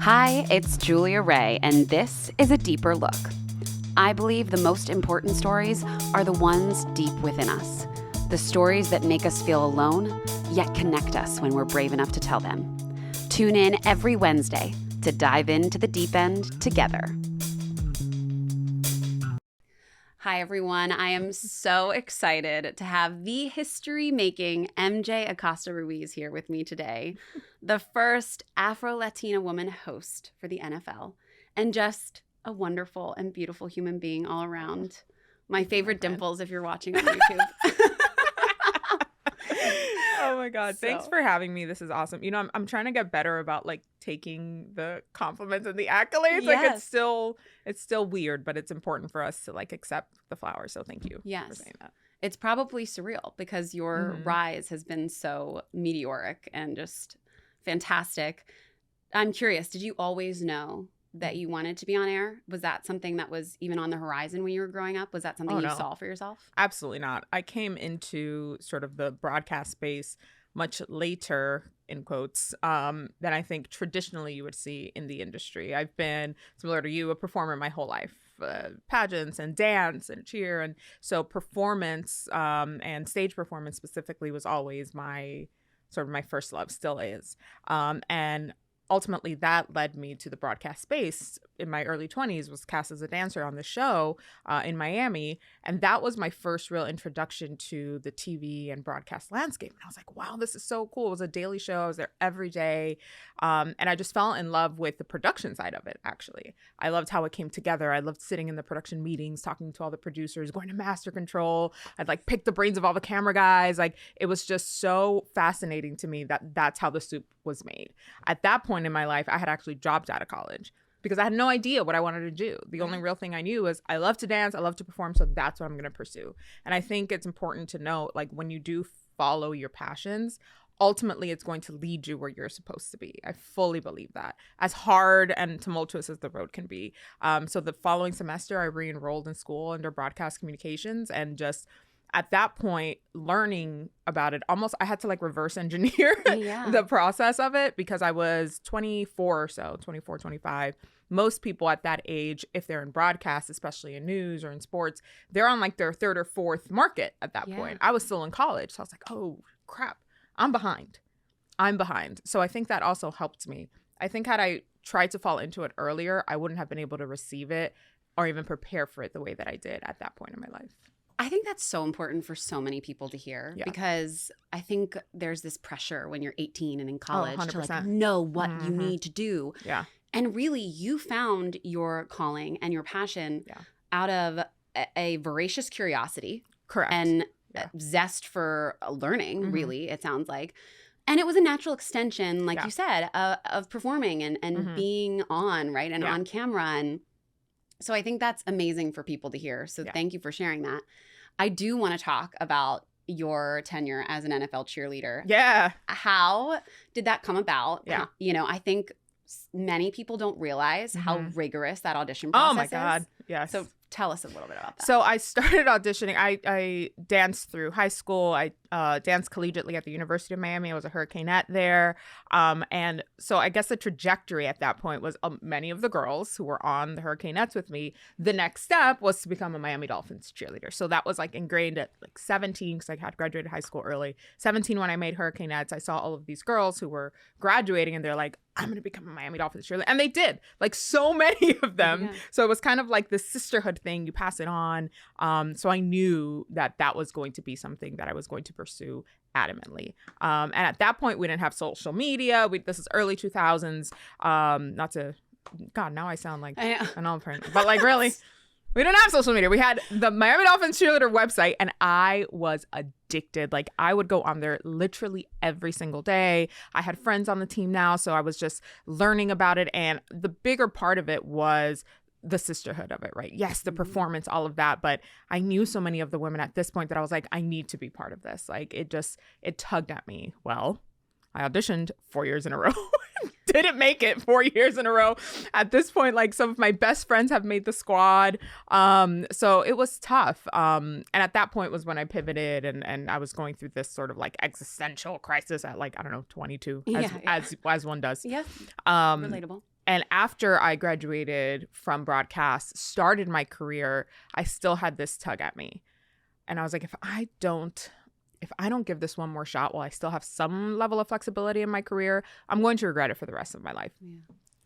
Hi, it's Julia Ray, and this is A Deeper Look. I believe the most important stories are the ones deep within us. The stories that make us feel alone, yet connect us when we're brave enough to tell them. Tune in every Wednesday to dive into the deep end together. Hi, everyone. I am so excited to have the history-making MJ Acosta Ruiz here with me today, the first Afro-Latina woman host for the NFL, and just a wonderful and beautiful human being all around. My favorite dimples if you're watching on YouTube. Oh my God. Thanks for having me. This is awesome. You know, I'm trying to get better about like taking the compliments and the accolades. Yes. Like it's still weird, but it's important for us to like accept the flowers. So thank you for saying that. It's probably surreal because your rise has been so meteoric and just fantastic. I'm curious, did you always know that you wanted to be on air? Was that something that was even on the horizon when you were growing up? Was that something you saw for yourself? Absolutely not. I came into sort of the broadcast space much later, in quotes, than I think traditionally you would see in the industry. I've been, similar to you, a performer my whole life. Pageants and dance and cheer. And so performance and stage performance specifically was always my first love, still is. And ultimately, that led me to the broadcast space. In my early 20s, was cast as a dancer on the show in Miami. And that was my first real introduction to the TV and broadcast landscape. And I was like, wow, this is so cool. It was a daily show. I was there every day. And I just fell in love with the production side of it, actually. I loved how it came together. I loved sitting in the production meetings, talking to all the producers, going to master control. I'd like pick the brains of all the camera guys. Like, it was just so fascinating to me that that's how the soup was made. At that point in my life, I had actually dropped out of college because I had no idea what I wanted to do. The only real thing I knew was I love to dance, I love to perform, so that's what I'm going to pursue. And I think it's important to note, like, when you do follow your passions, ultimately it's going to lead you where you're supposed to be. I fully believe that, as hard and tumultuous as the road can be. So the following semester, I re-enrolled in school under broadcast communications, and just at that point, learning about it, almost I had to like reverse engineer the process of it because I was 24 or so, 24, 25. Most people at that age, if they're in broadcast, especially in news or in sports, they're on like their third or fourth market at that point. I was still in college. So I was like, oh, crap, I'm behind. So I think that also helped me. I think had I tried to fall into it earlier, I wouldn't have been able to receive it or even prepare for it the way that I did at that point in my life. I think that's so important for so many people to hear because I think there's this pressure when you're 18 and in college to like know what you need to do. Yeah. And really, you found your calling and your passion out of a voracious curiosity. Correct. And zest for learning, really, it sounds like. And it was a natural extension, like you said, of performing and being on, right? And on camera. And so I think that's amazing for people to hear. So thank you for sharing that. I do want to talk about your tenure as an NFL cheerleader. Yeah. How did that come about? Yeah. You know, I think many people don't realize how rigorous that audition process is. Oh my God. Yes. So tell us a little bit about that. So I started auditioning. I danced through high school. I danced collegiately at the University of Miami. I was a hurricanette there. And so I guess the trajectory at that point was many of the girls who were on the hurricanettes with me, the next step was to become a Miami Dolphins cheerleader. So that was like ingrained at like 17 because I had graduated high school early. 17 when I made hurricanettes, I saw all of these girls who were graduating and they're like, I'm going to become a Miami Dolphins cheerleader. And they did, like so many of them. Yeah. So it was kind of like the sisterhood thing. You pass it on. So I knew that that was going to be something that I was going to pursue adamantly. And at that point, we didn't have social media. This is early 2000s. God, now I sound like an old parent. But like really, we didn't have social media. We had the Miami Dolphins cheerleader website, and I was addicted. Like I would go on there literally every single day. I had friends on the team now, so I was just learning about it. And the bigger part of it was the sisterhood of it, right? Yes, the performance, all of that. But I knew so many of the women at this point that I was like, I need to be part of this. Like it tugged at me. Well, I auditioned 4 years in a row. Didn't make it 4 years in a row. At this point, like some of my best friends have made the squad. So it was tough. And at that point was when I pivoted and I was going through this sort of like existential crisis at like, I don't know, 22 as one does. Yeah. Relatable. And after I graduated from broadcast, started my career, I still had this tug at me. And I was like, if I don't give this one more shot while I still have some level of flexibility in my career, I'm going to regret it for the rest of my life. Yeah.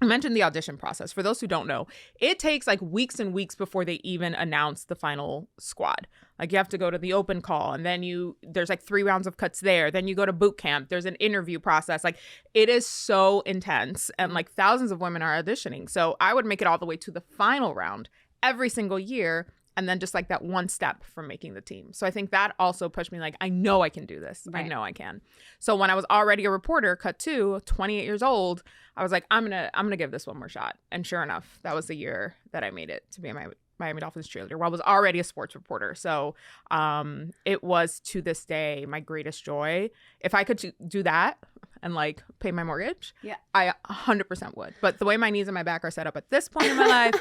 I mentioned the audition process. For those who don't know, it takes like weeks and weeks before they even announce the final squad. Like you have to go to the open call, and then there's like 3 rounds of cuts there. Then you go to boot camp. There's an interview process. Like it is so intense, and like thousands of women are auditioning. So I would make it all the way to the final round every single year. And then just like that one step from making the team. So I think that also pushed me like, I know I can do this. Right. I know I can. So when I was already a reporter, cut to 28 years old, I was like, I'm gonna give this one more shot. And sure enough, that was the year that I made it to be a Miami Dolphins cheerleader, where I was already a sports reporter. So it was, to this day, my greatest joy. If I could do that and like pay my mortgage, yeah, I 100% would. But the way my knees and my back are set up at this point in my life,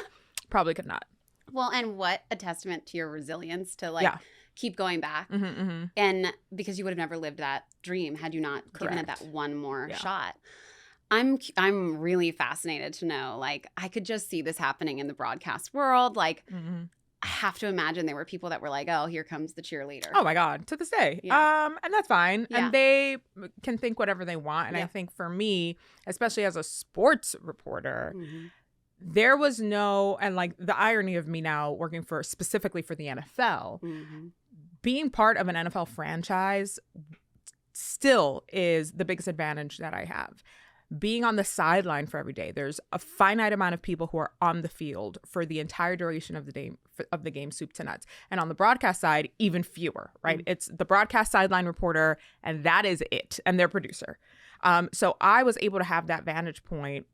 probably could not. Well, and what a testament to your resilience to like keep going back. Mm-hmm, mm-hmm. And because you would have never lived that dream had you not given it that one more shot. I'm really fascinated to know, like, I could just see this happening in the broadcast world. Like, I have to imagine there were people that were like, oh, here comes the cheerleader. Oh my God, to this day. Yeah. And that's fine. Yeah. And they can think whatever they want. And I think for me, especially as a sports reporter, there was no, and like the irony of me now working specifically for the NFL, being part of an NFL franchise still is the biggest advantage that I have. Being on the sideline for every day, there's a finite amount of people who are on the field for the entire duration of the game, soup to nuts. And on the broadcast side, even fewer, right? It's the broadcast sideline reporter, and that is it, and their producer. So I was able to have that vantage point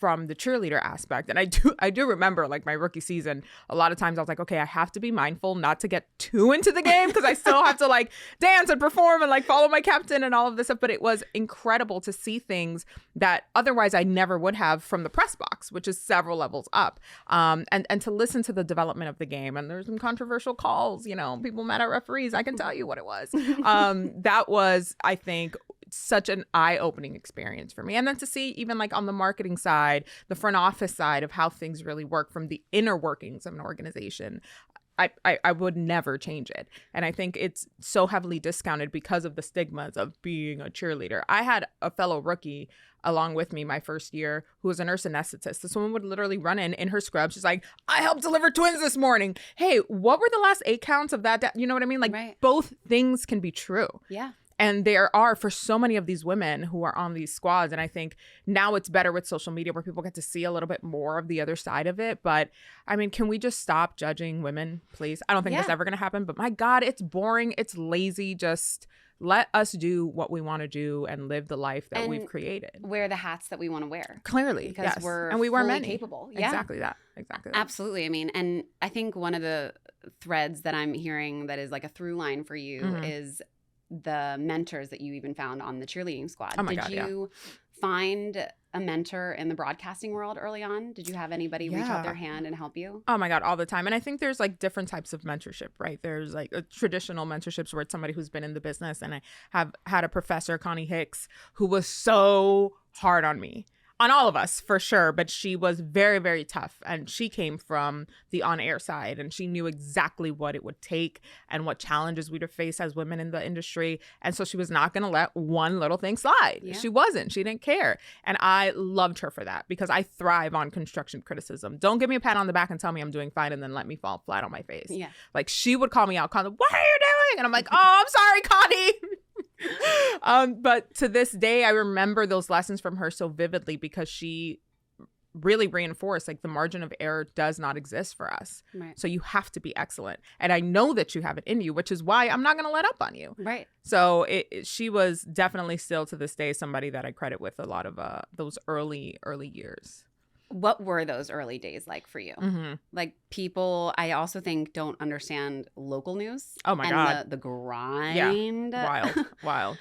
from the cheerleader aspect. And I do remember like my rookie season, a lot of times I was like, okay, I have to be mindful not to get too into the game because I still have to like dance and perform and like follow my captain and all of this stuff. But it was incredible to see things that otherwise I never would have from the press box, which is several levels up. And to listen to the development of the game. And there's some controversial calls, people mad at referees. I can tell you what it was. That was, I think, such an eye-opening experience for me. And then to see even like on the marketing side, the front office side of how things really work from the inner workings of an organization, I would never change it. And I think it's so heavily discounted because of the stigmas of being a cheerleader. I had a fellow rookie along with me my first year who was a nurse anesthetist. This woman would literally run in her scrub. She's like, I helped deliver twins this morning. Hey, what were the last 8 counts of that? You know what I mean? Like both things can be true. Yeah. And there are, for so many of these women who are on these squads, and I think now it's better with social media where people get to see a little bit more of the other side of it. But I mean, can we just stop judging women, please? I don't think that's ever going to happen. But my God, it's boring. It's lazy. Just let us do what we want to do and live the life that we've created. Wear the hats that we want to wear. Clearly, because we wear many. Capable. Yeah. Exactly that. Absolutely. I mean, and I think one of the threads that I'm hearing that is like a through line for you is the mentors that you even found on the cheerleading squad. Did you find a mentor in the broadcasting world early on? Did you have anybody reach out their hand and help you? Oh my God, all the time. And I think there's like different types of mentorship, right? There's like traditional mentorships where it's somebody who's been in the business. And I have had a professor, Connie Hicks, who was so hard on me. On all of us, for sure. But she was very, very tough. And she came from the on-air side. And she knew exactly what it would take and what challenges we'd face as women in the industry. And so she was not going to let one little thing slide. Yeah. She wasn't. She didn't care. And I loved her for that because I thrive on constructive criticism. Don't give me a pat on the back and tell me I'm doing fine and then let me fall flat on my face. Yeah. Like she would call me out, what are you doing? And I'm like, oh, I'm sorry, Connie. But to this day, I remember those lessons from her so vividly because she really reinforced like the margin of error does not exist for us. Right. So you have to be excellent. And I know that you have it in you, which is why I'm not going to let up on you. Right. So she was definitely still to this day somebody that I credit with a lot of those early years. What were those early days like for you? Mm-hmm. Like people, I also think, don't understand local news. Oh my God. The grind. Yeah. Wild.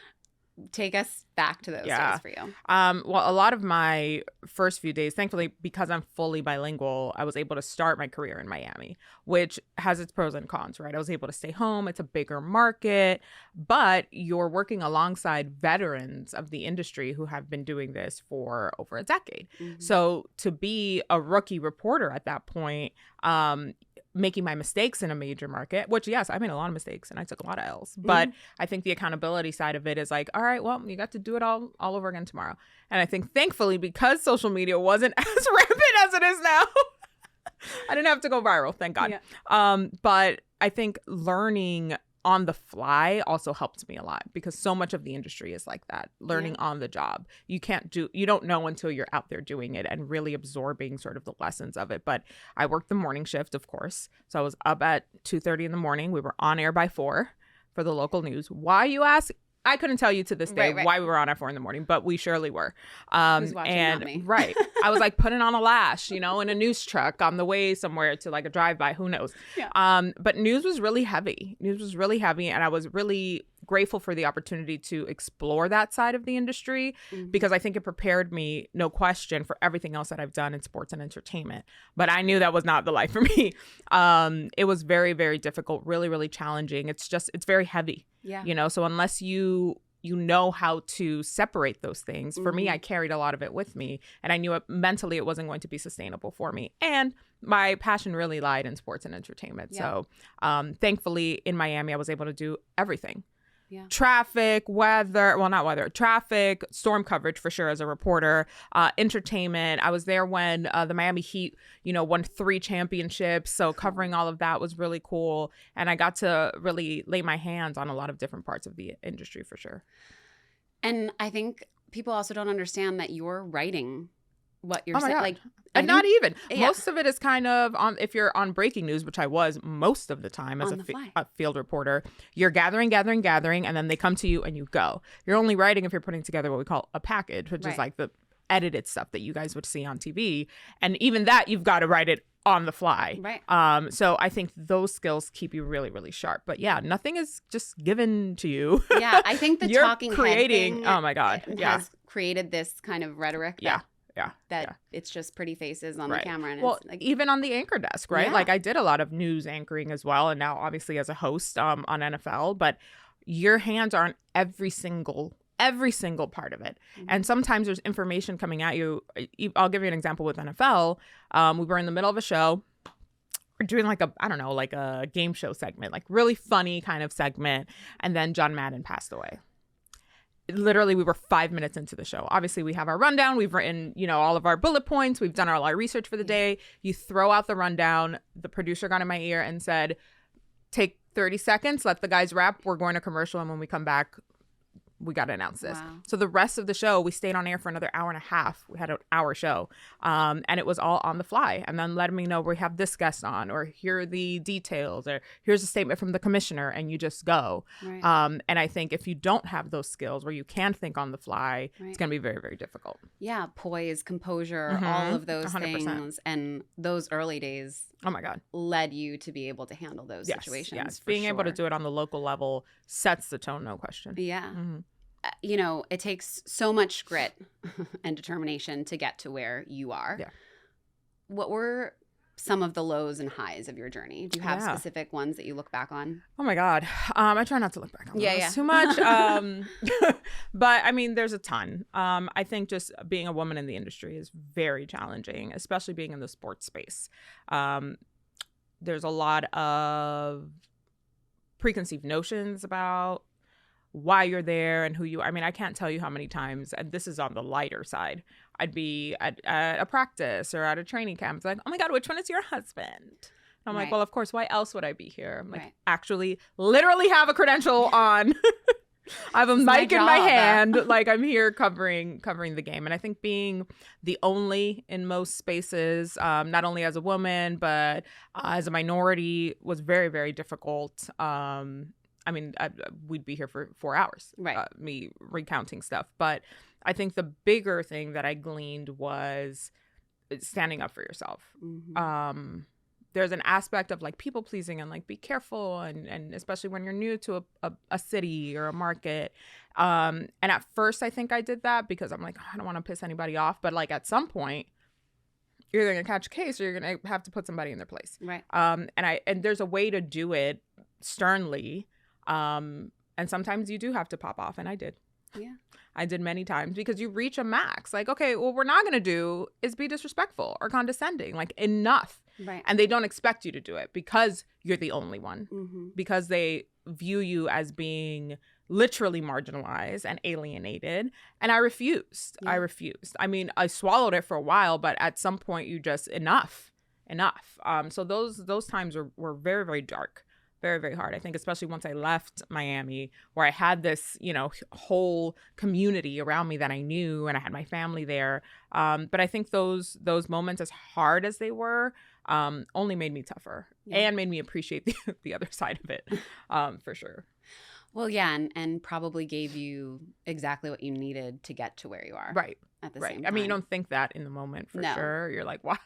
Take us back to those days for you. Well, a lot of my first few days, thankfully, because I'm fully bilingual, I was able to start my career in Miami, which has its pros and cons, right? I was able to stay home. It's a bigger market, but you're working alongside veterans of the industry who have been doing this for over a decade. Mm-hmm. So to be a rookie reporter at that point, making my mistakes in a major market, which, yes, I made a lot of mistakes and I took a lot of L's. But I think the accountability side of it is like, all right, well, you got to do it all over again tomorrow. And I think, thankfully, because social media wasn't as rampant as it is now, I didn't have to go viral, thank God. Yeah. But I think learning on the fly also helped me a lot, because so much of the industry is like that, learning on the job. You don't know until you're out there doing it and really absorbing sort of the lessons of it. But I worked the morning shift, of course. So I was up at 2:30 in the morning. We were on air by 4 for the local news. Why, you ask? I couldn't tell you to this day why we were on at 4 in the morning, but we surely were. Who's watching, and not me. Right. I was like putting on a lash, in a news truck on the way somewhere to like a drive-by, who knows. Yeah. But news was really heavy. And I was really grateful for the opportunity to explore that side of the industry, because I think it prepared me, no question, for everything else that I've done in sports and entertainment. But I knew that was not the life for me. It was very, very difficult, really, really challenging. It's very heavy. Yeah. So unless you know how to separate those things, for me, I carried a lot of it with me, and I knew mentally it wasn't going to be sustainable for me. And my passion really lied in sports and entertainment. Yeah. So thankfully in Miami, I was able to do everything. Yeah. Traffic, traffic, storm coverage for sure as a reporter, entertainment. I was there when the Miami Heat, won 3 championships. So covering all of that was really cool. And I got to really lay my hands on a lot of different parts of the industry for sure. And I think people also don't understand that you're writing what you're saying. Like, and not even. Yeah. Most of it is kind of on, if you're on breaking news, which I was most of the time as a field reporter, you're gathering, and then they come to you and you go. You're only writing if you're putting together what we call a package, which is like the edited stuff that you guys would see on TV. And even that, you've got to write it on the fly. Right. So I think those skills keep you really, really sharp. But yeah, nothing is just given to you. Yeah, I think the talking creating, head thing oh my God, has created this kind of rhetoric. It's just pretty faces on the camera. And it's like, even on the anchor desk, right? Yeah. Like I did a lot of news anchoring as well. And now obviously as a host on NFL, but your hands are on every single part of it. And sometimes there's information coming at you. I'll give you an example with NFL. We were in the middle of a show. We're doing like a game show segment, like really funny kind of segment. And then John Madden passed away. Literally, we were 5 minutes into the show. Obviously, we have our rundown. We've written, all of our bullet points. We've done all our research for the day. You throw out the rundown. The producer got in my ear and said, take 30 seconds, let the guys rap. We're going to commercial. And when we come back, we got to announce this. Wow. So the rest of the show, we stayed on air for another hour and a half. We had an hour show. And it was all on the fly. And then letting me know we have this guest on, or here are the details, or here's a statement from the commissioner, and you just go. Right. And I think if you don't have those skills where you can think on the fly, it's going to be very, very difficult. Yeah. Poise, composure, all of those 100%. Things. And those early days, oh my God, led you to be able to handle those situations. Yes. Being able to do it on the local level sets the tone, no question. Yeah. Mm-hmm. It takes so much grit and determination to get to where you are. Yeah. What were some of the lows and highs of your journey? Do you have specific ones that you look back on? Oh my God. I try not to look back on those too much. But I mean, there's a ton. I think just being a woman in the industry is very challenging, especially being in the sports space. There's a lot of preconceived notions about why you're there and who you are. I mean, I can't tell you how many times, and this is on the lighter side, I'd be at a practice or at a training camp. It's like, oh my God, which one is your husband? And I'm like, well, of course, why else would I be here? I'm like, actually, literally have a credential on. I have a mic in my hand. Like, I'm here covering the game. And I think being the only in most spaces, not only as a woman, but as a minority, was very, very difficult. I mean, we'd be here for 4 hours, me recounting stuff. But I think the bigger thing that I gleaned was standing up for yourself. Mm-hmm. there's an aspect of like people pleasing and like be careful and especially when you're new to a city or a market. And at first I think I did that because I'm like, oh, I don't want to piss anybody off. But like at some point you're either going to catch a case or you're going to have to put somebody in their place. Right. And there's a way to do it sternly. And sometimes you do have to pop off. And I did. Yeah. I did many times because you reach a max. Like, okay, what we're not going to do is be disrespectful or condescending. Like, enough. Right. And they don't expect you to do it because you're the only one. Mm-hmm. Because they view you as being literally marginalized and alienated. And I refused. Yeah. I mean, I swallowed it for a while, but at some point you just, enough. So those times were very, very dark. Very, very hard. I think especially once I left Miami, where I had this, whole community around me that I knew, and I had my family there. But I think those moments, as hard as they were, only made me tougher and made me appreciate the other side of it, for sure. Well, yeah, and probably gave you exactly what you needed to get to where you are. Right. At the same time. I mean, you don't think that in the moment for sure. You're like, why?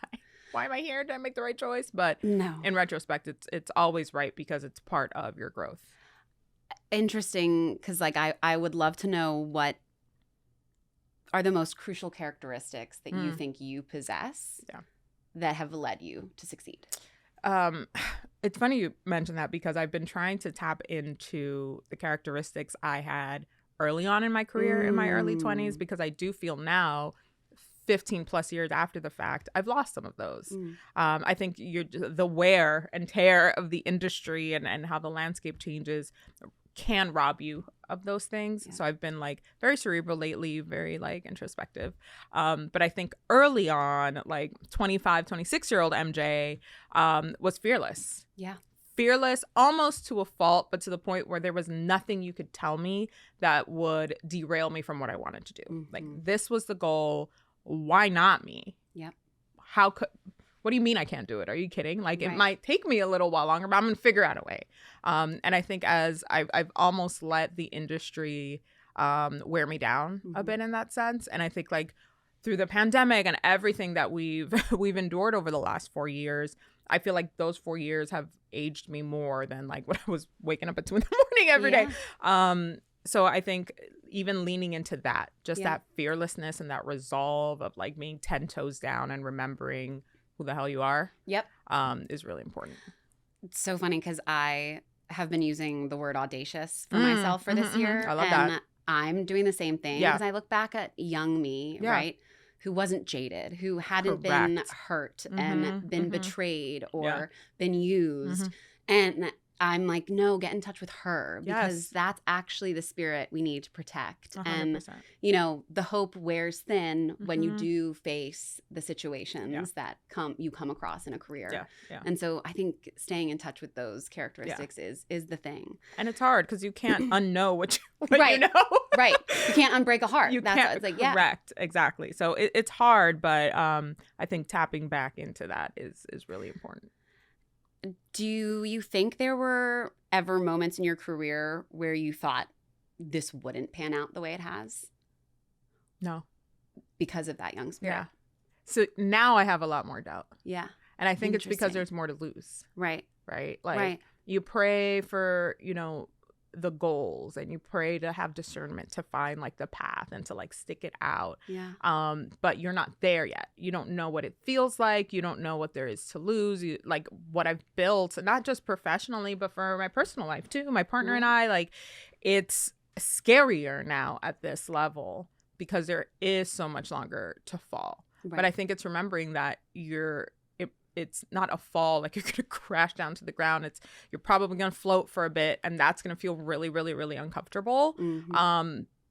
Why am I here? Did I make the right choice? But no. In retrospect, it's always right because it's part of your growth. Interesting, because like I would love to know what are the most crucial characteristics that you think you possess that have led you to succeed. It's funny you mentioned that because I've been trying to tap into the characteristics I had early on in my career in my early 20s, because I do feel now 15 plus years after the fact, I've lost some of those. I think the wear and tear of the industry and how the landscape changes can rob you of those things. Yeah. So I've been like very cerebral lately, very like introspective. But I think early on, like 25, 26-year-old MJ was fearless. Yeah. Fearless almost to a fault, but to the point where there was nothing you could tell me that would derail me from what I wanted to do. Mm-hmm. Like, this was the goal. Why not me? Yep. What do you mean I can't do it? Are you kidding? Like, it might take me a little while longer, but I'm going to figure out a way. And I think as I've almost let the industry wear me down a bit in that sense. And I think like through the pandemic and everything that we've endured over the last 4 years, I feel like those 4 years have aged me more than like when I was waking up at 2 a.m. every day. So I think even leaning into that, just that fearlessness and that resolve of like being 10 toes down and remembering who the hell you are. Yep. Is really important. It's so funny because I have been using the word audacious for myself for this year. I love that. I'm doing the same thing because I look back at young me, right? Who wasn't jaded, who hadn't been hurt and been betrayed or been used. And I'm like, no, get in touch with her because that's actually the spirit we need to protect. 100%. And, the hope wears thin when you do face the situations that you come across in a career. Yeah. And so I think staying in touch with those characteristics is the thing. And it's hard because you can't unknow what you know. Right. You can't unbreak a heart. It's like, correct. Exactly. So it's hard, but I think tapping back into that is really important. Do you think there were ever moments in your career where you thought this wouldn't pan out the way it has? No. Because of that young spirit? Yeah. So now I have a lot more doubt. Yeah. And I think it's because there's more to lose. Right. Like you pray for, the goals and you pray to have discernment to find like the path and to like stick it out. Yeah. But you're not there yet. You don't know what it feels like. You don't know what there is to lose. Like what I've built, not just professionally, but for my personal life too. My partner and I, like, it's scarier now at this level because there is so much longer to fall. Right. But I think it's remembering that it's not a fall, like you're going to crash down to the ground. You're probably going to float for a bit, and that's going to feel really, really, really uncomfortable.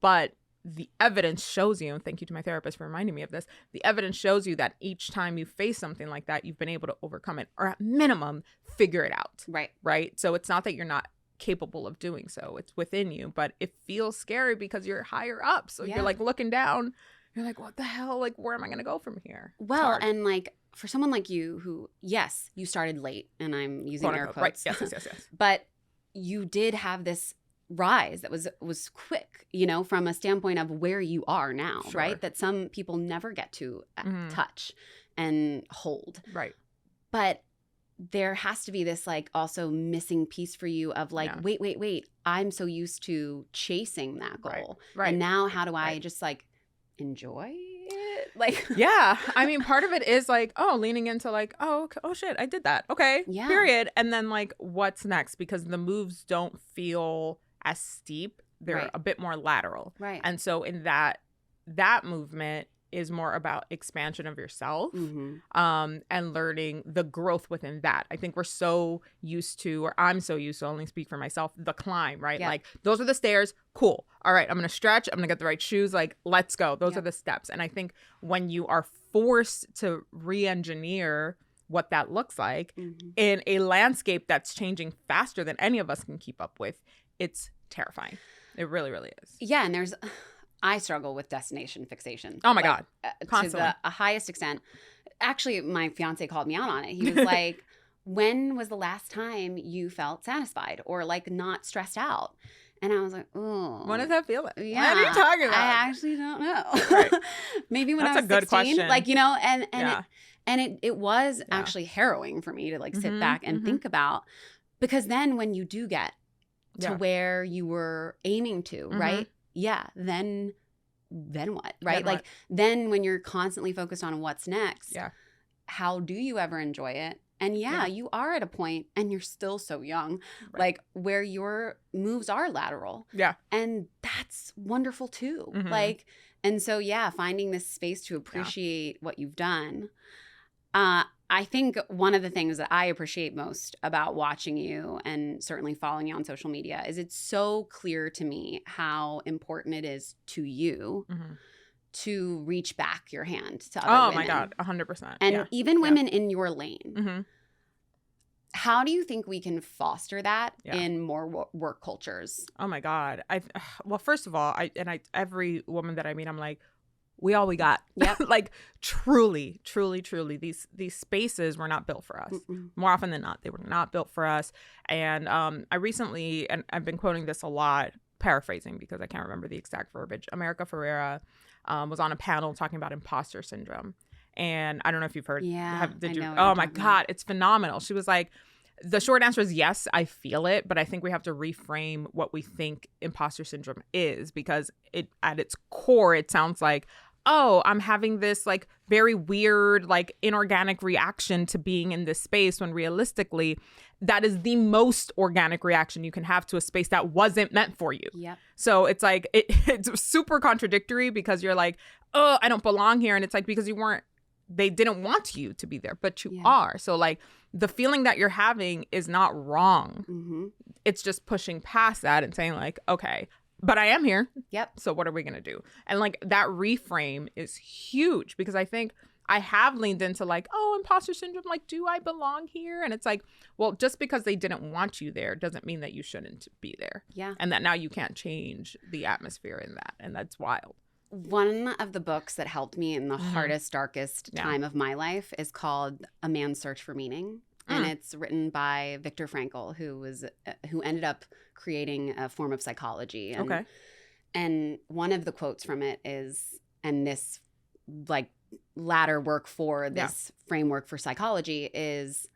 But the evidence shows you, and thank you to my therapist for reminding me of this, the evidence shows you that each time you face something like that, you've been able to overcome it, or at minimum, figure it out. Right? So it's not that you're not capable of doing so. It's within you, but it feels scary because you're higher up. So you're like looking down. You're like, what the hell? Like, where am I going to go from here? Well, and like, for someone like you who, yes, you started late, and I'm using air quotes. Right. Yes. But you did have this rise that was quick, from a standpoint of where you are now, right? That some people never get to touch and hold. Right. But there has to be this like also missing piece for you of like, wait, I'm so used to chasing that goal. Right. And now how do I just like enjoy it? Like, yeah. I mean, part of it is like, leaning into like, okay, shit, I did that. Okay. Yeah. Period. And then like, what's next? Because the moves don't feel as steep. They're a bit more lateral. Right. And so in that movement is more about expansion of yourself, and learning the growth within that. I think we're so used to, or I'm so used to, only speak for myself, the climb, right? Like, those are the stairs. Cool. All right, I'm going to stretch. I'm going to get the right shoes. Like, let's go. Those are the steps. And I think when you are forced to re-engineer what that looks like in a landscape that's changing faster than any of us can keep up with, it's terrifying. It really, really is. Yeah, and I struggle with destination fixation. Oh my God. To Constantly. the highest extent. Actually, my fiance called me out on it. He was like, when was the last time you felt satisfied or like not stressed out? And I was like, oh. What does that feel like? Yeah, what are you talking about? I actually don't know. Right. Maybe when That's I was a good 16, question. like, you know, and it was actually harrowing for me to like sit back and think about, because then when you do get to where you were aiming to, right? Yeah, then what, right? Like, then when you're constantly focused on what's next, how do you ever enjoy it? And you are at a point, and you're still so young, like where your moves are lateral. Yeah. And that's wonderful too. Like, and so, finding this space to appreciate what you've done. I think one of the things that I appreciate most about watching you and certainly following you on social media is it's so clear to me how important it is to you to reach back your hand to other women. Oh my God, 100%. And even women in your lane. How do you think we can foster that in more work cultures? Oh my God. Well, first of all, every woman that I meet, I'm like, we all we got. Yep. Like, truly, truly, truly, these spaces were not built for us. More often than not, they were not built for us. And I recently, and I've been quoting this a lot, paraphrasing because I can't remember the exact verbiage, America Ferrera was on a panel talking about imposter syndrome. And I don't know if you've heard. Yeah. Oh my God, it's phenomenal. She was like, the short answer is yes, I feel it, but I think we have to reframe what we think imposter syndrome is, because at its core, it sounds like, oh, I'm having this like very weird, like inorganic reaction to being in this space, when realistically, that is the most organic reaction you can have to a space that wasn't meant for you. Yep. So it's like, it's super contradictory, because you're like, oh, I don't belong here. And it's like, because they didn't want you to be there, but you are. So like, the feeling that you're having is not wrong. It's just pushing past that and saying like, okay, but I am here. Yep. So what are we going to do? And like, that reframe is huge, because I think I have leaned into like, oh, imposter syndrome. Like, do I belong here? And it's like, well, just because they didn't want you there doesn't mean that you shouldn't be there. Yeah. And that now you can't change the atmosphere in that. And that's wild. One of the books that helped me in the hardest, darkest time of my life is called A Man's Search for Meaning. And it's written by Viktor Frankl, who ended up creating a form of psychology. And, and one of the quotes from it is, and this like latter work for this framework for psychology is,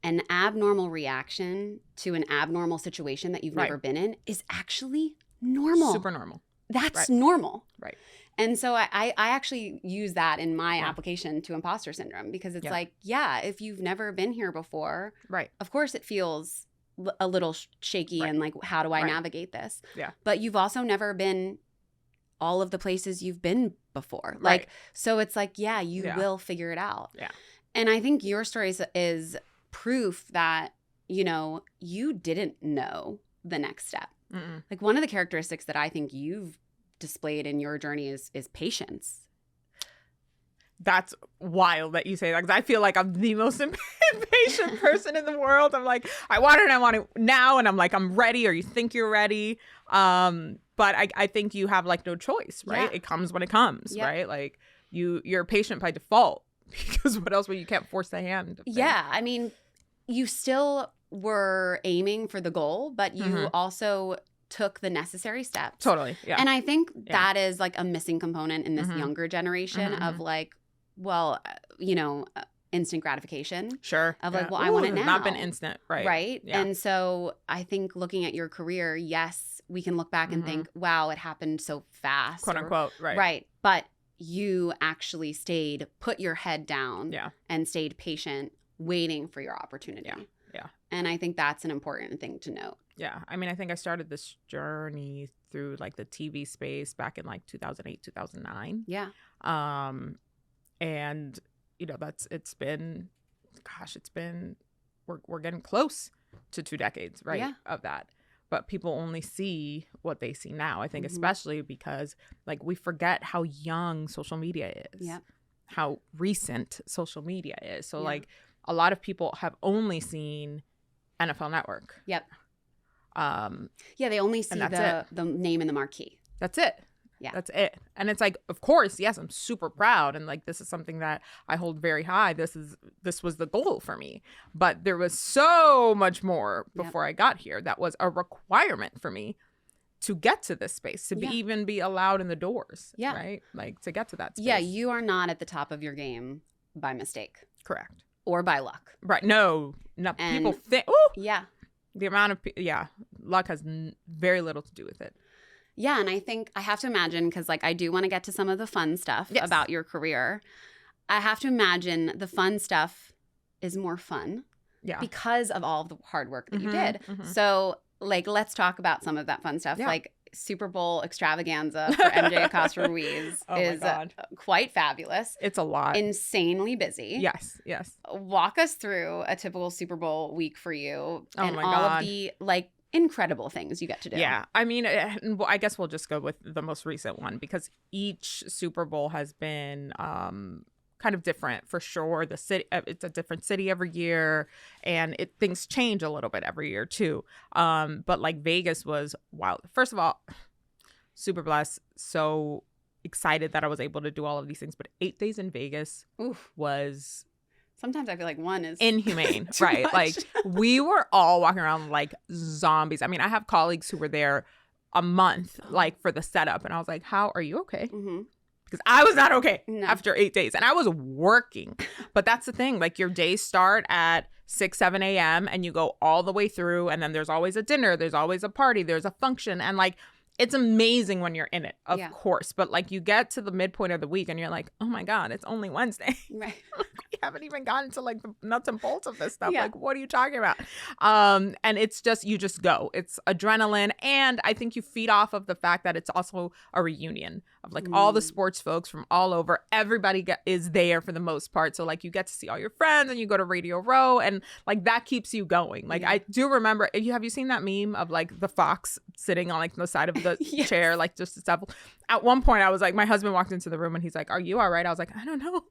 an abnormal reaction to an abnormal situation that you've never been in is actually normal. Super normal. That's normal. Right. And so I actually use that in my application to imposter syndrome, because it's like, if you've never been here before, of course it feels a little shaky and like, how do I navigate this? Yeah. But you've also never been all of the places you've been before. Like, so it's like, you will figure it out. Yeah. And I think your story is proof that, you didn't know the next step. Like, one of the characteristics that I think you've displayed in your journey is patience. That's wild that you say that, because I feel like I'm the most impatient person in the world. I'm like, I want it and I want it now, and I'm like, I'm ready, or you think you're ready. But I think you have like no choice, right? It comes when it comes, right? Like, you're patient by default, because what else? Well, you can't force the hand. Yeah, I mean, you still were aiming for the goal, but you also took the necessary steps. Totally. Yeah. And I think that is like a missing component in this younger generation of like, well, instant gratification. Sure. Of like, well, I want it now. Not been instant. Right. Right. Yeah. And so I think looking at your career, yes, we can look back and think, wow, it happened so fast. Quote unquote. Right. Right. But you actually stayed, put your head down and stayed patient, waiting for your opportunity. Yeah. Yeah. And I think that's an important thing to note. Yeah. I mean, I think I started this journey through like the TV space back in like 2008, 2009. Yeah. And you know, we're getting close to 2 decades, right? Yeah. Of that. But people only see what they see now. I think especially because like we forget how young social media is. Yeah. How recent social media is. So like a lot of people have only seen NFL Network. Yep. They only see the name in the marquee. That's it. Yeah. That's it. And it's like, of course, yes, I'm super proud. And like, this is something that I hold very high. This was the goal for me. But there was so much more before I got here that was a requirement for me to get to this space, to even be allowed in the doors. Yeah. Right? Like to get to that space. Yeah. You are not at the top of your game by mistake. Correct. Or by luck. Right. No. People think, yeah. The amount of, luck has very little to do with it. Yeah, and I think I have to imagine, because like I do want to get to some of the fun stuff about your career. I have to imagine the fun stuff is more fun because of all of the hard work that you did. So like, let's talk about some of that fun stuff. Yeah. Like Super Bowl extravaganza for MJ Acosta Ruiz is quite fabulous. It's a lot. Insanely busy. Yes. Walk us through a typical Super Bowl week for you and all of the like incredible things you get to do. Yeah. I mean, I guess we'll just go with the most recent one because each Super Bowl has been kind of different for sure. The city, it's a different city every year, and things change a little bit every year too. But like Vegas was wild. First of all, super blessed. So excited that I was able to do all of these things. But 8 days in Vegas was... Sometimes I feel like one is inhumane, right? Much. Like we were all walking around like zombies. I mean, I have colleagues who were there a month, like for the setup, and I was like, "How are you okay?" Because I was not okay after 8 days, and I was working. But that's the thing; like your days start at 6, 7 a.m. and you go all the way through, and then there's always a dinner, there's always a party, there's a function, and like. It's amazing when you're in it, of course. But like you get to the midpoint of the week and you're like, oh my God, it's only Wednesday. Right. We haven't even gotten to like the nuts and bolts of this stuff. Yeah. Like, what are you talking about? And it's just, you just go. It's adrenaline. And I think you feed off of the fact that it's also a reunion of like all the sports folks from all over. Everybody is there for the most part. So like you get to see all your friends and you go to Radio Row and like that keeps you going. Like I do remember, have you seen that meme of like the fox sitting on like the side of the chair, like just stuff. At one point I was like, my husband walked into the room and he's like, are you all right? I was like, I don't know.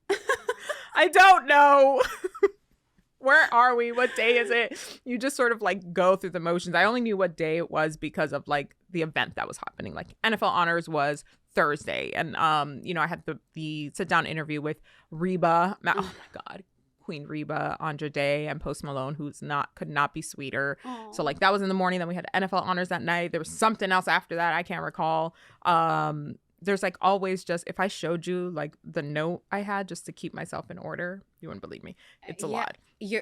I don't know. Where are we? What day is it? You just sort of like go through the motions. I only knew what day it was because of like the event that was happening. Like NFL Honors was Thursday. And, I had the sit down interview with Reba. Oh my God. Queen Reba, Andra Day, and Post Malone, could not be sweeter. Aww. So like that was in the morning. Then we had NFL Honors that night. There was something else after that. I can't recall. There's like always just, if I showed you like the note I had just to keep myself in order, you wouldn't believe me. It's a lot.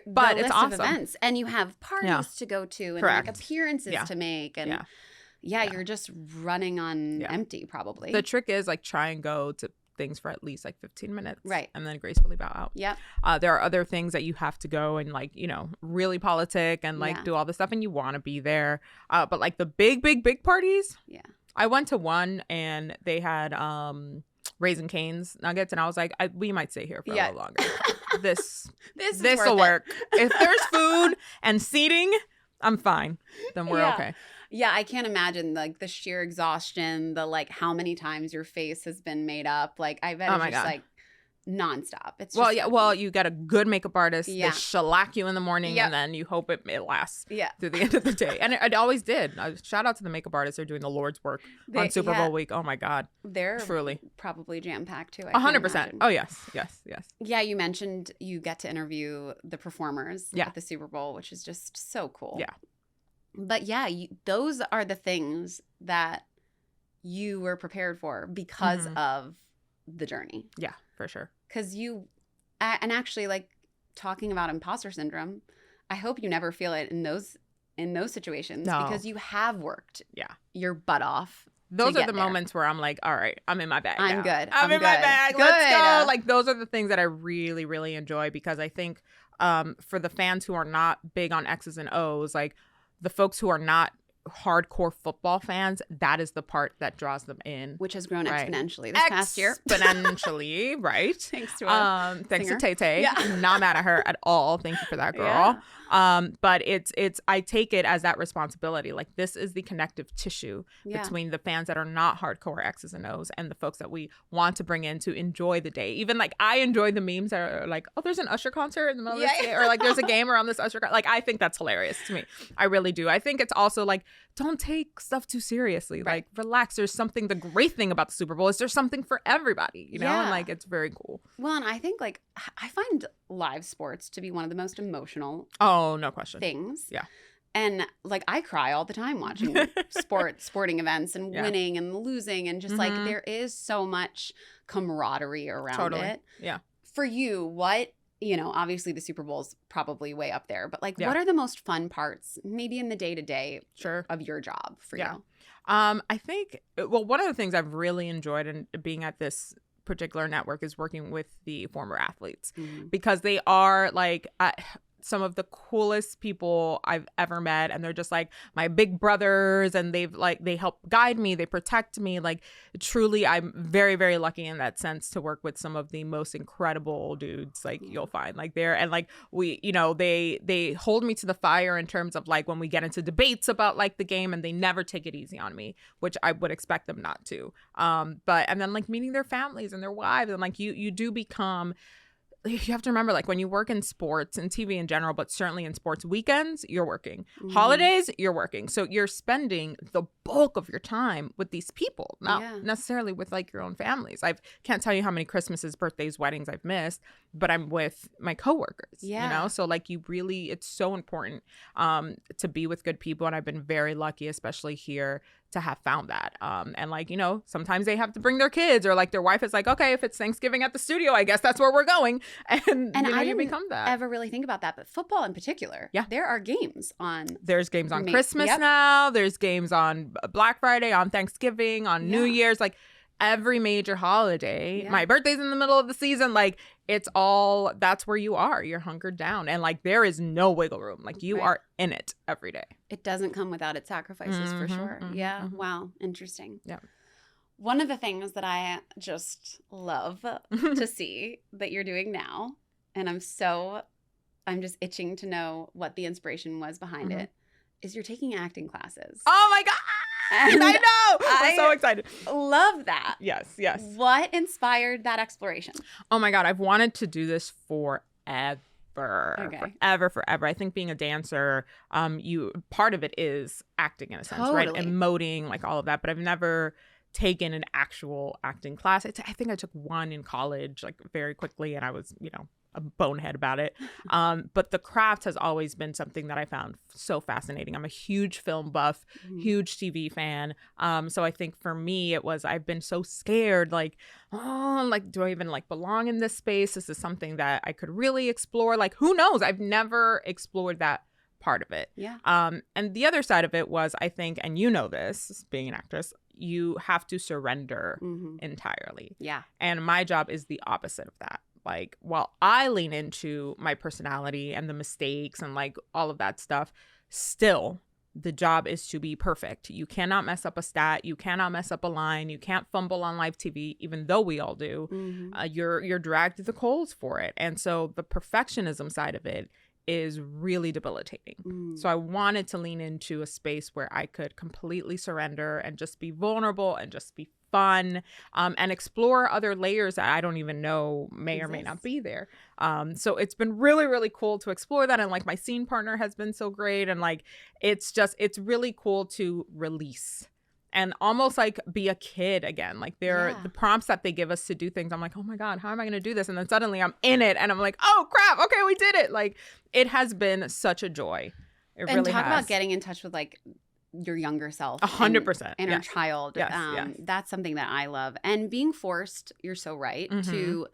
But it's awesome. Of events, and you have parties to go to and like appearances to make. And you're just running on empty probably. The trick is like try and go to things for at least like 15 minutes. Right. And then gracefully bow out. Yep. There are other things that you have to go and like, really politic and like do all this stuff and you want to be there. But like the big parties. Yeah. I went to one and they had Raisin Cane's nuggets and I was like, we might stay here for a little longer. This will work. If there's food and seating, I'm fine. Then we're okay. Yeah, I can't imagine like the sheer exhaustion, the like how many times your face has been made up. Like I bet it's just like nonstop. It's just, you get a good makeup artist. They shellac you in the morning and then you hope it lasts through the end of the day. And it always did. Shout out to the makeup artists. They're doing the Lord's work on Super Bowl week. Oh my God. They're truly probably jam-packed too. 100%. Oh yes. Yeah, you mentioned you get to interview the performers at the Super Bowl, which is just so cool. Yeah. But those are the things that you were prepared for because of the journey. Yeah, for sure. Because and actually like talking about imposter syndrome, I hope you never feel it in those situations No. because you have worked Yeah. your butt off. Those are the moments where I'm like, all right, I'm in my bag. I'm now. good. I'm in good. my bag. Good. Let's go. Like, those are the things that I really, really enjoy because I think for the fans who are not big on X's and O's, like the folks who are not hardcore football fans, that is the part that draws them in. Which has grown exponentially this past year. Exponentially, right? Thanks to thanks singer. to Tay-Tay. Yeah. Not mad at her at all. Thank you for that, girl. Yeah. But it's I take it as that responsibility. Like, this is the connective tissue between the fans that are not hardcore X's and O's and the folks that we want to bring in to enjoy the day. Even like I enjoy the memes that are like, oh, there's an Usher concert in the middle of this day, or like there's a game around this Usher like, I think that's hilarious to me. I really do. I think it's also like, don't take stuff too seriously. Right. Like, relax. There's something. The great thing about the Super Bowl is there's something for everybody, you know, and like it's very cool. Well, and I think like I find live sports to be one of the most emotional Oh, no question. things. Yeah. And like I cry all the time watching sporting events and winning and losing and just like there is so much camaraderie around it. Yeah. For you, what, you know, obviously the Super Bowl's probably way up there, but like what are the most fun parts maybe in the day-to-day of your job for you? I think, well, one of the things I've really enjoyed in being at this particular network is working with the former athletes because they are like some of the coolest people I've ever met, and they're just like my big brothers, and they help guide me, they protect me. Like, truly, I'm very, very lucky in that sense to work with some of the most incredible dudes like you'll find like there. And like we, you know, they hold me to the fire in terms of like when we get into debates about like the game, and they never take it easy on me, which I would expect them not to. But and then like meeting their families and their wives, and like you do become. You have to remember, like, when you work in sports and TV in general, but certainly in sports, weekends, you're working. Holidays, you're working. So you're spending the bulk of your time with these people, not necessarily with, like, your own families. I can't tell you how many Christmases, birthdays, weddings I've missed, but I'm with my coworkers, you know? So, like, it's so important to be with good people, and I've been very lucky, especially here, to have found that. And like, you know, sometimes they have to bring their kids, or like their wife is like, okay, if it's Thanksgiving at the studio, I guess that's where we're going. And you know, I you didn't become that. ever really think about that, but football in particular, there are games on. There's games on Christmas now. There's games on Black Friday, on Thanksgiving, on New Year's, like every major holiday. My birthday's in the middle of the season. Like, it's all, that's where you are. You're hunkered down, and like there is no wiggle room. Like, you are in it every day. It doesn't come without its sacrifices, for sure. Wow. Interesting. Yeah. One of the things that I just love to see that you're doing now, and I'm just itching to know what the inspiration was behind it, is you're taking acting classes. Oh my God. And I know. I'm so excited. Love that. Yes. What inspired that exploration? Oh my God. I've wanted to do this forever. Forever. I think being a dancer, part of it is acting in a sense, right? Emoting, like all of that. But I've never taken an actual acting class. I think I took one in college, like very quickly, and I was, you know, a bonehead about it. But the craft has always been something that I found so fascinating. I'm a huge film buff, huge TV fan. So I think for me, I've been so scared, like, oh, like, do I even like belong in this space? This is something that I could really explore. Like, who knows? I've never explored that part of it. Yeah. And the other side of it was, I think, and you know this, being an actress, you have to surrender entirely. Yeah. And my job is the opposite of that. Like, while I lean into my personality and the mistakes and like all of that stuff, still the job is to be perfect. You cannot mess up a stat. You cannot mess up a line. You can't fumble on live TV, even though we all do. You're dragged to the coals for it. And so the perfectionism side of it is really debilitating. So I wanted to lean into a space where I could completely surrender and just be vulnerable and just be fun, and explore other layers that I don't even know may or may not be there. So it's been really, really cool to explore that. And like my scene partner has been so great. And like, it's really cool to release and almost like be a kid again. Like the prompts that they give us to do things, I'm like, oh my God, how am I going to do this? And then suddenly I'm in it and I'm like, oh crap, okay, we did it. Like, it has been such a joy. It really has. And talk about getting in touch with like your younger self. 100%. Inner child. Yes. That's something that I love. And being forced, you're so right, to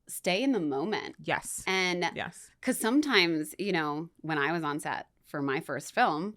stay in the moment. Yes. And yes. because sometimes, you know, when I was on set for my first film,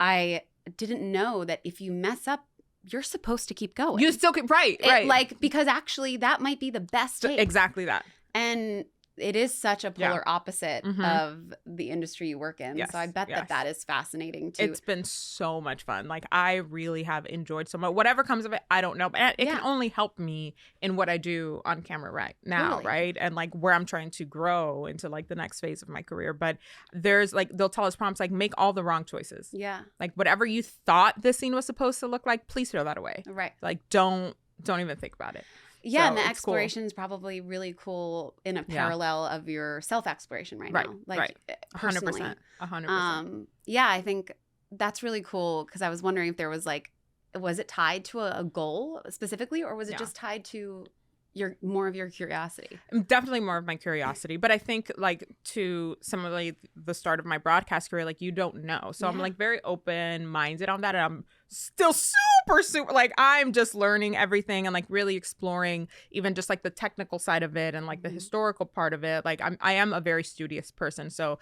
I didn't know that if you mess up, you're supposed to keep going. You still can, right. Like, because actually that might be the best take. Exactly that. And it is such a polar opposite of the industry you work in. Yes. So I bet that is fascinating too. It's been so much fun. Like, I really have enjoyed so much. Whatever comes of it, I don't know. But it can only help me in what I do on camera right now, Totally. right? And like where I'm trying to grow into like the next phase of my career. But there's like, they'll tell us prompts like, make all the wrong choices. Yeah. Like whatever you thought this scene was supposed to look like, please throw that away. Right. Like don't even think about it. Yeah, So and the it's exploration is probably really cool in a parallel of your self-exploration right now. Like, 100%. 100%. Yeah, I think that's really cool because I was wondering if there was like, was it tied to a goal specifically, or was it just tied to more of your curiosity? Definitely more of my curiosity, but I think like to some of like the start of my broadcast career, like you don't know, so I'm like very open-minded on that, and I'm still super like I'm just learning everything and like really exploring even just like the technical side of it and like the historical part of it. Like I am a very studious person, so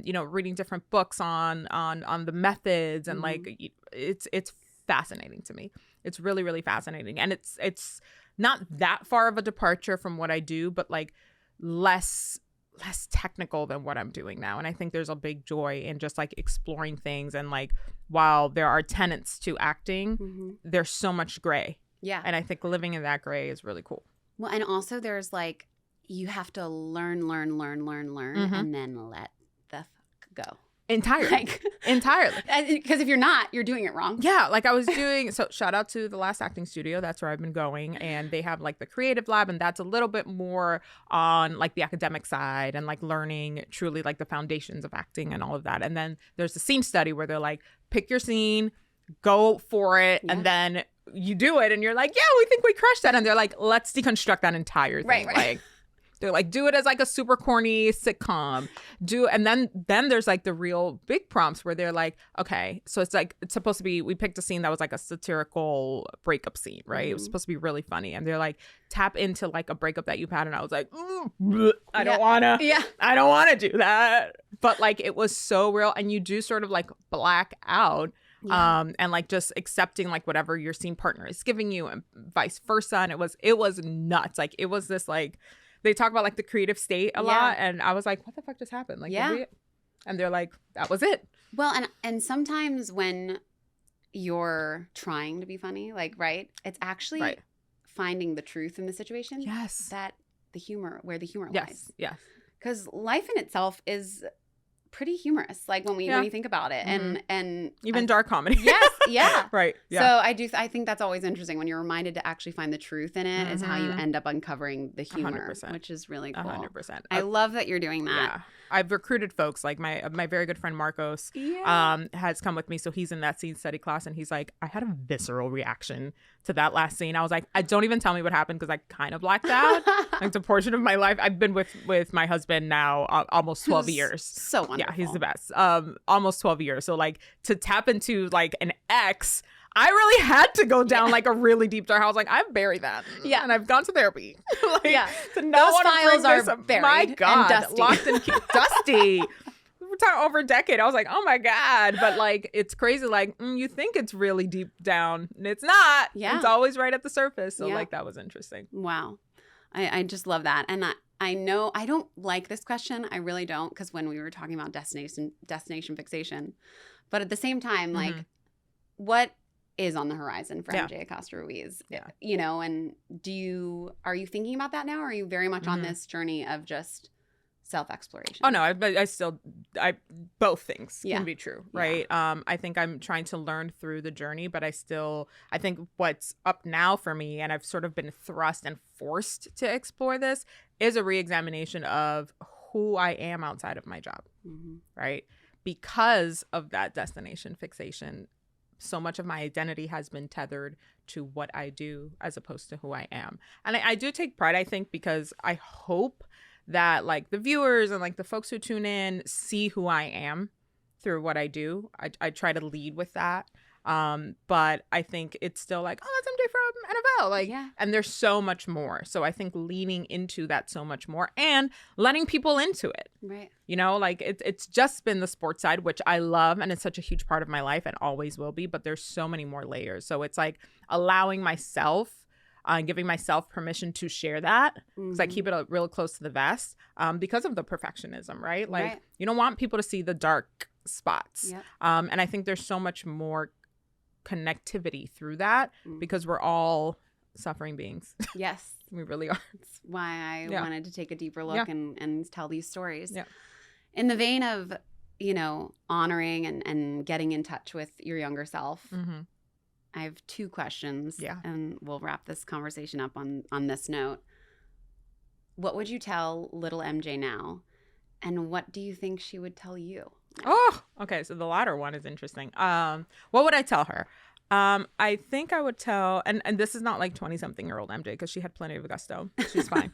you know, reading different books on the methods and like it's fascinating to me. It's really, really fascinating, and it's not that far of a departure from what I do, but like less technical than what I'm doing now. And I think there's a big joy in just like exploring things. And like, while there are tenets to acting, there's so much gray. Yeah. And I think living in that gray is really cool. Well, and also there's like, you have to learn, and then let the fuck go. Entirely. Entirely. Because if you're not, you're doing it wrong. Yeah. Like I was doing, so shout out to the Last Acting Studio. That's where I've been going. And they have like the creative lab, and that's a little bit more on like the academic side and like learning truly like the foundations of acting and all of that. And then there's the scene study where they're like, pick your scene, go for it. And then you do it and you're like, yeah, we think we crushed that. And they're like, let's deconstruct that entire thing. Right. Like, they're like, do it as like a super corny sitcom. And then there's like the real big prompts where they're like, okay, so it's like, it's supposed to be, we picked a scene that was like a satirical breakup scene, right? It was supposed to be really funny. And they're like, tap into like a breakup that you've had. And I was like, I don't wanna. Yeah. I don't wanna do that. But like, it was so real. And you do sort of like black out. Yeah. And like just accepting like whatever your scene partner is giving you and vice versa. And it was nuts. Like it was this like, they talk about like the creative state a lot, and I was like, what the fuck just happened? Like, and they're like, that was it. Well, and sometimes when you're trying to be funny, like, right, it's actually finding the truth in the situation. Yes. That where the humor lies. Yes. Because life in itself is pretty humorous, like when you think about it, and even dark comedy. Yes, yeah, right. Yeah. So I think that's always interesting when you're reminded to actually find the truth in it is how you end up uncovering the humor, 100%. Which is really cool. 100%. I love that you're doing that. Yeah. I've recruited folks like my very good friend Marcos has come with me, so he's in that scene study class, and he's like, I had a visceral reaction to that last scene. I was like, don't even tell me what happened because I kind of blacked out. Like, it's a portion of my life. I've been with my husband now almost 12 years. So wonderful. Yeah, he's the best. Almost 12 years. So like to tap into like an ex, I really had to go down like a really deep dark. I was like, I've buried that. Yeah. And I've gone to therapy. Like, to those files are buried. My God, and dusty. Locked and dusty. We're talking over a decade. I was like, oh my God. But like, it's crazy. Like, you think it's really deep down. And it's not. Yeah. It's always right at the surface. So like, that was interesting. Wow. I just love that. And I know I don't like this question. I really don't. Because when we were talking about destination fixation. But at the same time, like, what is on the horizon for MJ Acosta Ruiz? Yeah. You know, and are you thinking about that now? Or are you very much on this journey of just self-exploration? Oh no, I both things can be true, right? I think I'm trying to learn through the journey, but I think what's up now for me, and I've sort of been thrust and forced to explore this, is a re-examination of who I am outside of my job, right? Because of that destination fixation, so much of my identity has been tethered to what I do as opposed to who I am. And I do take pride, I think, because I hope that like the viewers and like the folks who tune in see who I am through what I do. I try to lead with that. But I think it's still like, oh, that's MJ from NFL. Like, and there's so much more. So I think leaning into that so much more and letting people into it. Right. You know, like it's just been the sports side, which I love. And it's such a huge part of my life and always will be. But there's so many more layers. So it's like allowing myself, giving myself permission to share that, because I keep it real close to the vest, because of the perfectionism, right? Like you don't want people to see the dark spots. And I think there's so much more connectivity through that because we're all suffering beings. Yes. We really are. That's why I wanted to take a deeper look and tell these stories. Yeah. In the vein of, you know, honoring and getting in touch with your younger self, I have 2 questions, and we'll wrap this conversation up on this note. What would you tell little MJ now, and what do you think she would tell you? Oh, okay. So the latter one is interesting. What would I tell her? I think I would tell, and this is not like 20-something-year-old MJ, because she had plenty of gusto. She's fine.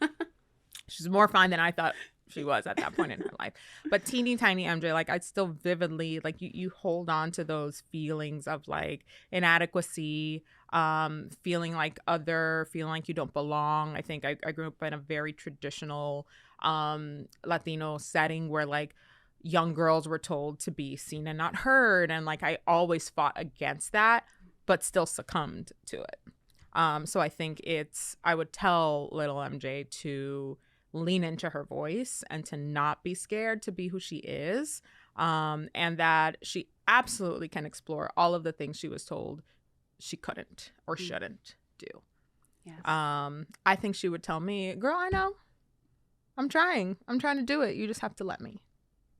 She's more fine than I thought she was at that point in her life. But teeny tiny MJ, like I still vividly, like you hold on to those feelings of like inadequacy, feeling like other, feeling like you don't belong. I think I grew up in a very traditional Latino setting where like young girls were told to be seen and not heard. And like I always fought against that, but still succumbed to it. So I think I would tell little MJ to lean into her voice and to not be scared to be who she is, and that she absolutely can explore all of the things she was told she couldn't or shouldn't do. Yes. I think she would tell me, girl, I know. I'm trying to do it. You just have to let me.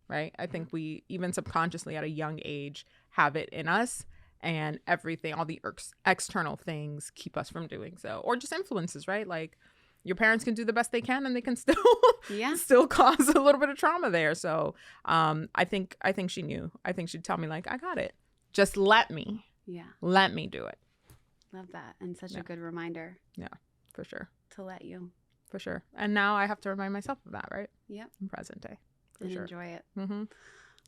Right? I think we, even subconsciously at a young age, have it in us, and everything, all the external things keep us from doing so, or just influences, right? Like your parents can do the best they can and they can still still cause a little bit of trauma there. So I think she knew. I think she'd tell me like, I got it. Just let me. Yeah. Let me do it. Love that. And such a good reminder. Yeah, for sure. To let you. For sure. And now I have to remind myself of that, right? Yep. In present day. And enjoy it.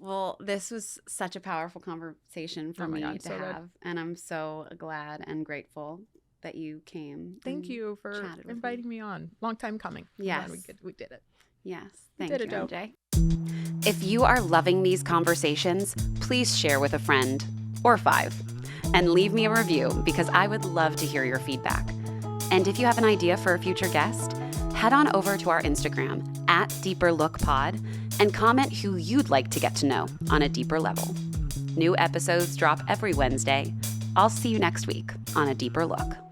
Well, this was such a powerful conversation for me to have. And I'm so glad and grateful that you came. Thank you for inviting me on. Long time coming. Yes. We did it. Yes. Thank you, MJ. If you are loving these conversations, please share with a friend or 5 and leave me a review, because I would love to hear your feedback. And if you have an idea for a future guest, head on over to our Instagram @DeeperLookPod and comment who you'd like to get to know on a deeper level. New episodes drop every Wednesday. I'll see you next week on A Deeper Look.